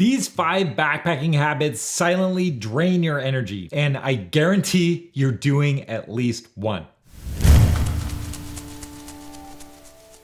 These 5 backpacking habits silently drain your energy, and I guarantee you're doing at least one.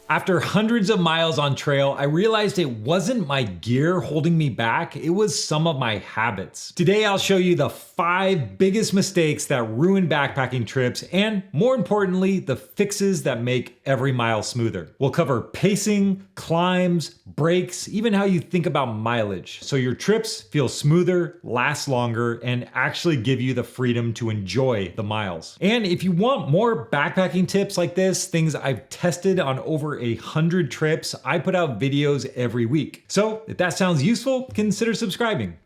After hundreds of miles on trail, I realized it wasn't my gear holding me back, it was some of my habits. Today I'll show you the 5 biggest mistakes that ruin backpacking trips, and more importantly, the fixes that make every mile smoother. We'll cover pacing, climbs, breaks, even how you think about mileage, so your trips feel smoother, last longer, and actually give you the freedom to enjoy the miles. And if you want more backpacking tips like this, things I've tested on over 100 trips, I put out videos every week. So if that sounds useful, consider subscribing.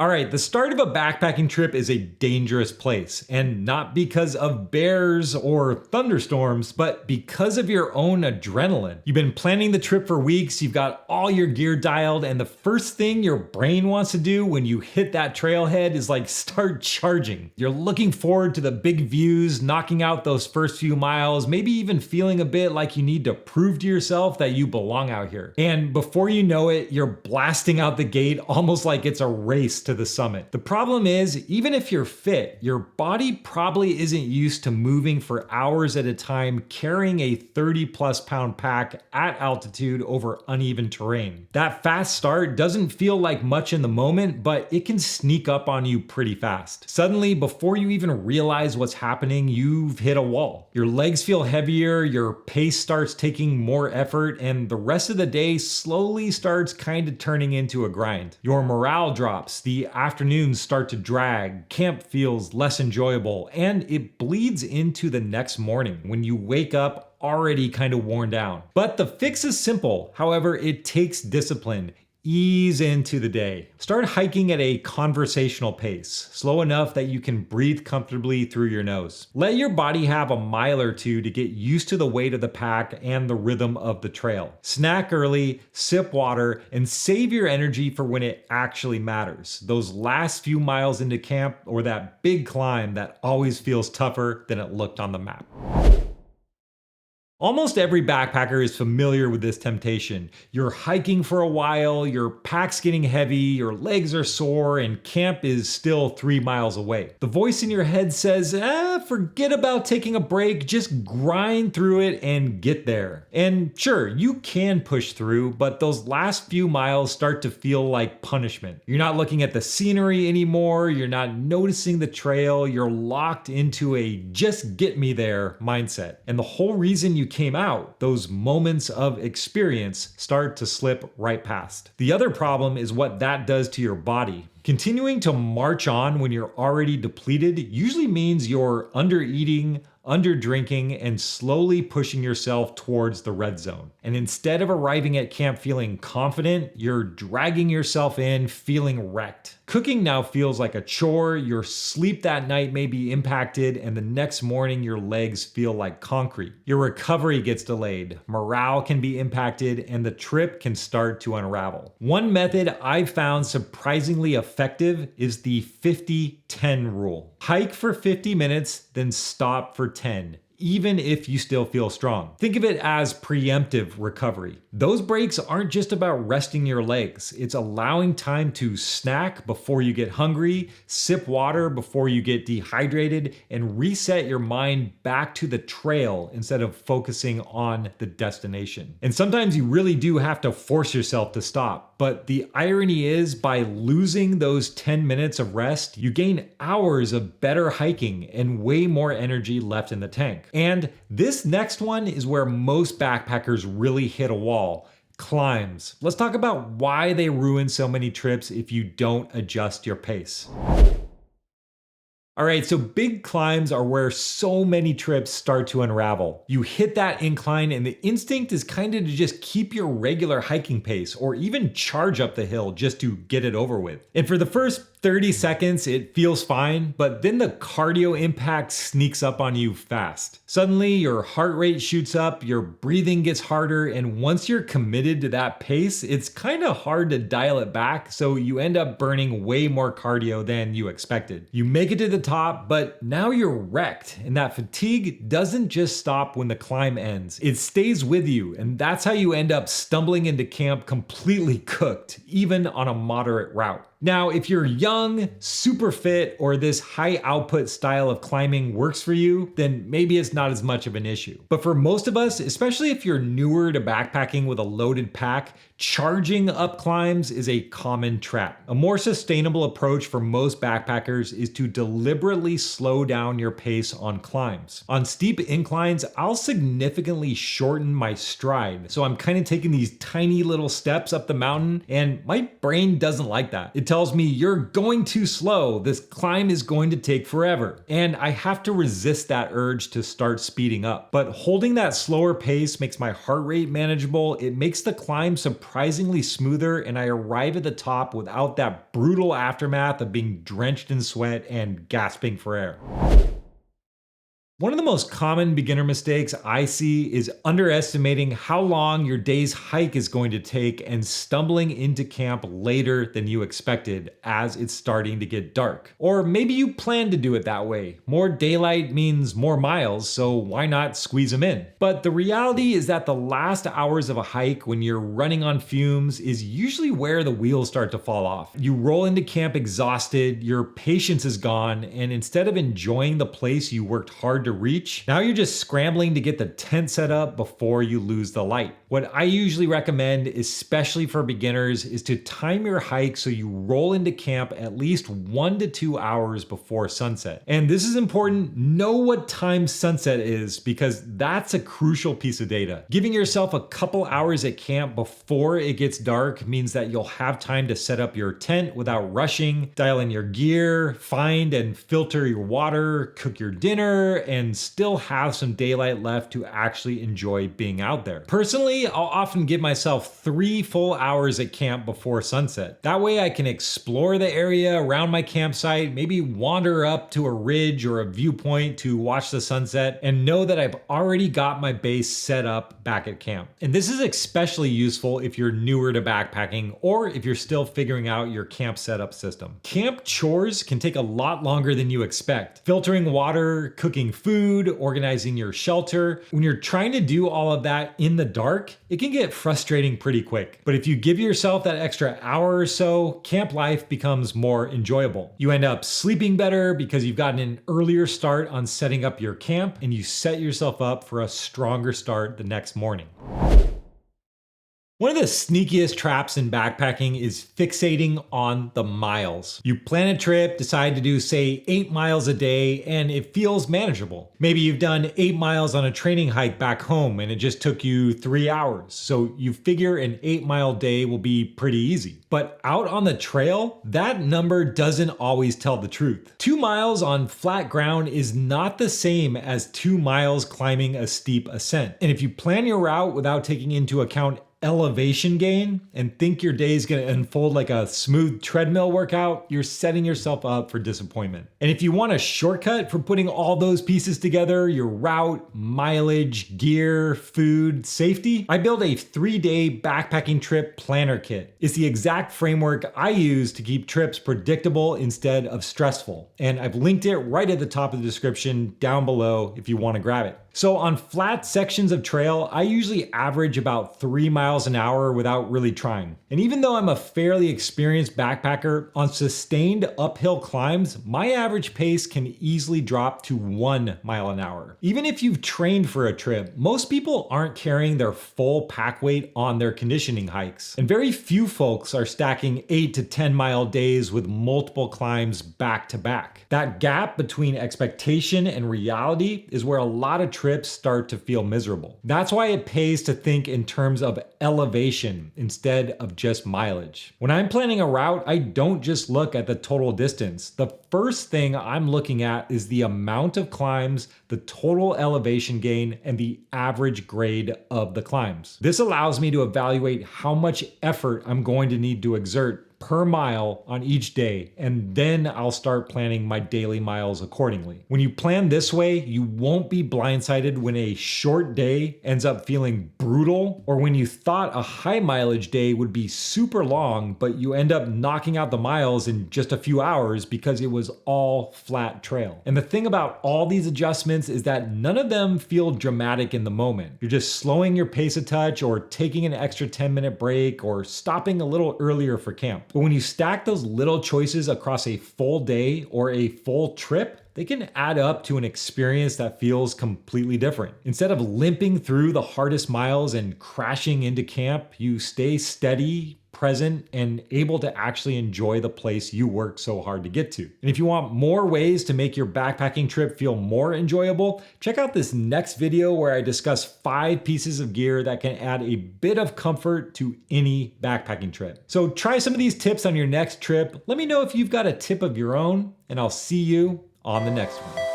Alright, the start of a backpacking trip is a dangerous place, and not because of bears or thunderstorms, but because of your own adrenaline. You've been planning the trip for weeks, you've got all your gear dialed, and the first thing your brain wants to do when you hit that trailhead is like start charging. You're looking forward to the big views, knocking out those first few miles, maybe even feeling a bit like you need to prove to yourself that you belong out here. And before you know it, you're blasting out the gate almost like it's a race to the summit. The problem is, even if you're fit, your body probably isn't used to moving for hours at a time carrying a 30+ pound pack at altitude over uneven terrain. That fast start doesn't feel like much in the moment, but it can sneak up on you pretty fast. Suddenly, before you even realize what's happening, you've hit a wall. Your legs feel heavier, your pace starts taking more effort, and the rest of the day slowly starts kind of turning into a grind. Your morale drops, the afternoons start to drag, camp feels less enjoyable, and it bleeds into the next morning when you wake up already kind of worn down. But the fix is simple, however, it takes discipline. Ease into the day. Start hiking at a conversational pace, slow enough that you can breathe comfortably through your nose. Let your body have a mile or two to get used to the weight of the pack and the rhythm of the trail. Snack early, sip water, and save your energy for when it actually matters. Those last few miles into camp, or that big climb that always feels tougher than it looked on the map. Almost every backpacker is familiar with this temptation. You're hiking for a while, your pack's getting heavy, your legs are sore, and camp is still 3 miles away. The voice in your head says, forget about taking a break, just grind through it and get there. And sure, you can push through, but those last few miles start to feel like punishment. You're not looking at the scenery anymore, you're not noticing the trail, you're locked into a just get me there mindset. And the whole reason you came out, those moments of experience, start to slip right past. The other problem is what that does to your body. Continuing to march on when you're already depleted usually means you're under-eating, under-drinking, and slowly pushing yourself towards the red zone. And instead of arriving at camp feeling confident, you're dragging yourself in feeling wrecked. Cooking now feels like a chore, your sleep that night may be impacted, and the next morning your legs feel like concrete. Your recovery gets delayed, morale can be impacted, and the trip can start to unravel. One method I've found surprisingly effective is the 50-10 rule. Hike for 50 minutes, then stop for 10. Even if you still feel strong. Think of it as preemptive recovery. Those breaks aren't just about resting your legs. It's allowing time to snack before you get hungry, sip water before you get dehydrated, and reset your mind back to the trail instead of focusing on the destination. And sometimes you really do have to force yourself to stop. But the irony is, by losing those 10 minutes of rest, you gain hours of better hiking and way more energy left in the tank. And this next one is where most backpackers really hit a wall. Climbs. Let's talk about why they ruin so many trips if you don't adjust your pace. Alright, so big climbs are where so many trips start to unravel. You hit that incline and the instinct is kind of to just keep your regular hiking pace or even charge up the hill just to get it over with. And for the first 30 seconds, it feels fine, but then the cardio impact sneaks up on you fast. Suddenly, your heart rate shoots up, your breathing gets harder, and once you're committed to that pace, it's kind of hard to dial it back, so you end up burning way more cardio than you expected. You make it to the top, but now you're wrecked, and that fatigue doesn't just stop when the climb ends. It stays with you, and that's how you end up stumbling into camp completely cooked, even on a moderate route. Now, if you're young, super fit, or this high output style of climbing works for you, then maybe it's not as much of an issue. But for most of us, especially if you're newer to backpacking with a loaded pack, charging up climbs is a common trap. A more sustainable approach for most backpackers is to deliberately slow down your pace on climbs. On steep inclines, I'll significantly shorten my stride. So I'm kind of taking these tiny little steps up the mountain, and my brain doesn't like that. It tells me you're going too slow. This climb is going to take forever. And I have to resist that urge to start speeding up. But holding that slower pace makes my heart rate manageable. It makes the climb surprisingly smoother, and I arrive at the top without that brutal aftermath of being drenched in sweat and gasping for air. One of the most common beginner mistakes I see is underestimating how long your day's hike is going to take and stumbling into camp later than you expected as it's starting to get dark. Or maybe you plan to do it that way. More daylight means more miles, so why not squeeze them in? But the reality is that the last hours of a hike when you're running on fumes is usually where the wheels start to fall off. You roll into camp exhausted, your patience is gone, and instead of enjoying the place you worked hard to reach, now you're just scrambling to get the tent set up before you lose the light. What I usually recommend, especially for beginners, is to time your hike so you roll into camp at least 1 to 2 hours before sunset. And this is important, know what time sunset is, because that's a crucial piece of data. Giving yourself a couple hours at camp before it gets dark means that you'll have time to set up your tent without rushing, dial in your gear, find and filter your water, cook your dinner, and still have some daylight left to actually enjoy being out there. Personally, I'll often give myself 3 full hours at camp before sunset. That way I can explore the area around my campsite, maybe wander up to a ridge or a viewpoint to watch the sunset, and know that I've already got my base set up back at camp. And this is especially useful if you're newer to backpacking or if you're still figuring out your camp setup system. Camp chores can take a lot longer than you expect. Filtering water, cooking food, organizing your shelter. When you're trying to do all of that in the dark, it can get frustrating pretty quick. But if you give yourself that extra hour or so, camp life becomes more enjoyable. You end up sleeping better because you've gotten an earlier start on setting up your camp, and you set yourself up for a stronger start the next morning. One of the sneakiest traps in backpacking is fixating on the miles. You plan a trip, decide to do, say, 8 miles a day, and it feels manageable. Maybe you've done 8 miles on a training hike back home and it just took you 3 hours. So you figure an 8-mile day will be pretty easy. But out on the trail, that number doesn't always tell the truth. 2 miles on flat ground is not the same as 2 miles climbing a steep ascent. And if you plan your route without taking into account elevation gain and think your day is going to unfold like a smooth treadmill workout, you're setting yourself up for disappointment. And if you want a shortcut for putting all those pieces together, your route, mileage, gear, food, safety, I built a 3-day backpacking trip planner kit. It's the exact framework I use to keep trips predictable instead of stressful. And I've linked it right at the top of the description down below if you want to grab it. So on flat sections of trail, I usually average about 3 miles an hour without really trying. And even though I'm a fairly experienced backpacker, on sustained uphill climbs, my average pace can easily drop to 1 mile an hour. Even if you've trained for a trip, most people aren't carrying their full pack weight on their conditioning hikes. And very few folks are stacking 8 to 10 mile days with multiple climbs back to back. That gap between expectation and reality is where a lot of trips start to feel miserable. That's why it pays to think in terms of elevation instead of just mileage. When I'm planning a route, I don't just look at the total distance. The first thing I'm looking at is the amount of climbs, the total elevation gain, and the average grade of the climbs. This allows me to evaluate how much effort I'm going to need to exert per mile on each day, and then I'll start planning my daily miles accordingly. When you plan this way, you won't be blindsided when a short day ends up feeling brutal, or when you thought a high mileage day would be super long, but you end up knocking out the miles in just a few hours because it was all flat trail. And the thing about all these adjustments is that none of them feel dramatic in the moment. You're just slowing your pace a touch, or taking an extra 10-minute break, or stopping a little earlier for camp. But when you stack those little choices across a full day or a full trip, they can add up to an experience that feels completely different. Instead of limping through the hardest miles and crashing into camp, you stay steady, present, and able to actually enjoy the place you worked so hard to get to. And if you want more ways to make your backpacking trip feel more enjoyable, check out this next video where I discuss 5 pieces of gear that can add a bit of comfort to any backpacking trip. So try some of these tips on your next trip. Let me know if you've got a tip of your own, and I'll see you on the next one.